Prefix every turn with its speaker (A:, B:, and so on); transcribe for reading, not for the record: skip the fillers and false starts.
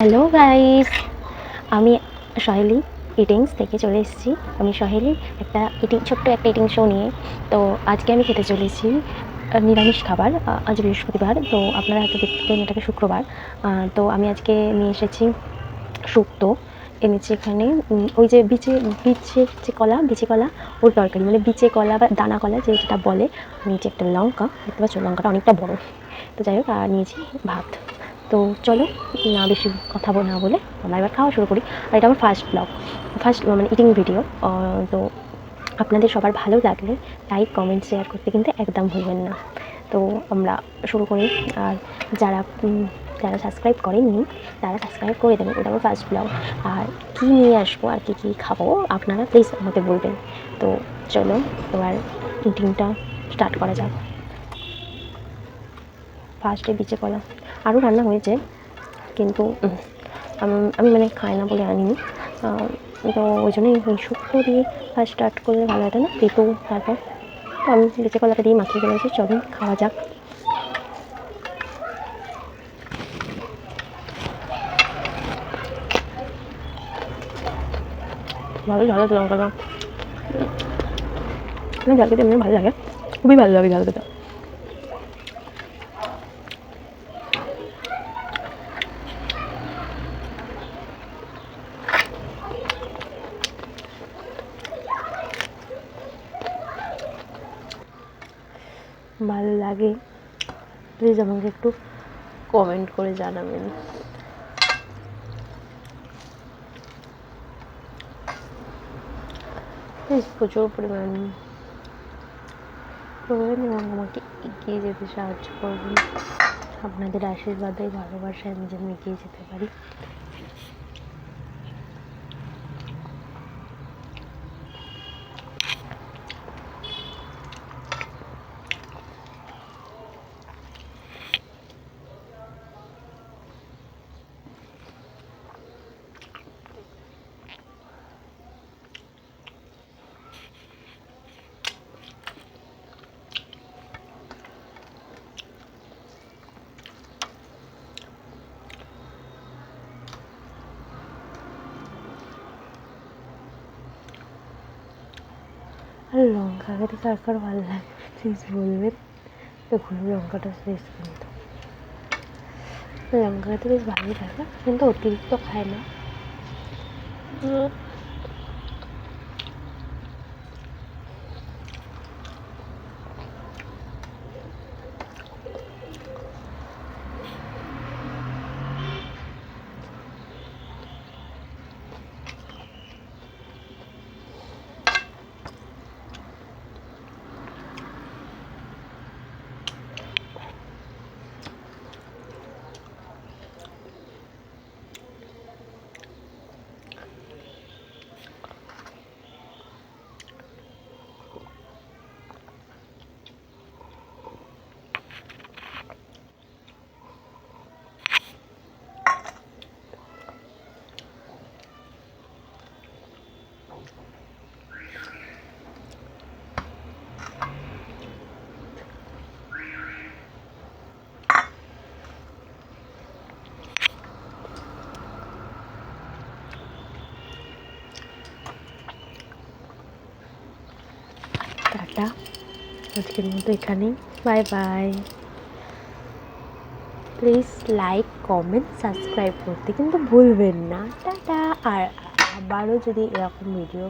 A: Hello guys, আমি সহেলি ইটিংস থেকে চলে এসেছি। আমি সহেলির ছোট্ট একটা ইটিং শো নিয়ে। তো আজকে আমি খেতে চলেছি নিরামিষ খাবার। আজ বৃহস্পতিবার, তো আপনারা হয়তো দেখতেন এটাকে শুক্রবার। তো আমি আজকে নিয়ে এসেছি শুক্তো। এনেছি এখানে ওই যে বিচের যে কলা, বিচি কলা, ওর তরকারি, মানে বিচে কলা বা দানা কলা যেটা বলে। নিয়েছি একটা লঙ্কা, দেখতে পাচ্ছ লঙ্কাটা অনেকটা বড়। তো যাই হোক, আর নিয়েছি ভাত। তো চলো, না বেশি কথা না বলে আমরা এবার খাওয়া শুরু করি। আর এটা আমার ফার্স্ট মানে ইটিং ভিডিও। তো আপনাদের সবার ভালো লাগলে লাইক, কমেন্ট, শেয়ার করতে কিন্তু একদম ভুলবেন না। তো আমরা শুরু করি। আর যারা যারা সাবস্ক্রাইব করেননি তারা সাবস্ক্রাইব করে দেবেন। এটা আমার ফার্স্ট ব্লগ। আর কী নিয়ে আসবো আর কী খাবো আপনারা প্লিজ আমাকে বলবেন। তো চলো এবার ইটিংটা স্টার্ট করা যাক। ফার্স্টে বিচে কলা, আরও রান্না হয়েছে কিন্তু আমি মানে খাই না বলে আনিনি। তো ওই জন্যই ওই শুক্তো দিয়ে ফার্স্ট স্টার্ট করলে ভালো হতো না, তেতো তারপর। তো আমি বেঁচে কলাটা দিয়ে মাখিয়ে ফেলেছি, চলুন খাওয়া যাক। ভালো ঝাল আছে লঙ্কাটা, মানে ঝাল খেতে এমনি ভালো লাগে, খুবই ভালো লাগে ঝাল খেতে। ভালো লাগে প্লিজ আমাকে একটু কমেন্ট করে জানাবেন। প্লিজ প্রচুর পরিমাণ করবেন এবং আমাকে এগিয়ে যেতে সাহায্য করবেন। আপনাদের আশীর্বাদে, ভালোবাসায় আমি যেন এগিয়ে যেতে পারি। আর লঙ্কা খেতে কার কার ভালো লাগে প্লিজ বলবেন। দেখুন লঙ্কাটা শেষ, কিন্তু লঙ্কা খেতে বেশ ভালোই লাগে, কিন্তু অতিরিক্ত খায় না। টাটা, আজকের মতো এখানেই, bye bye. Please like, comment, subscribe করতে কিন্তু ভুলবেন না। টাটা। আর আবারও যদি এরকম ভিডিও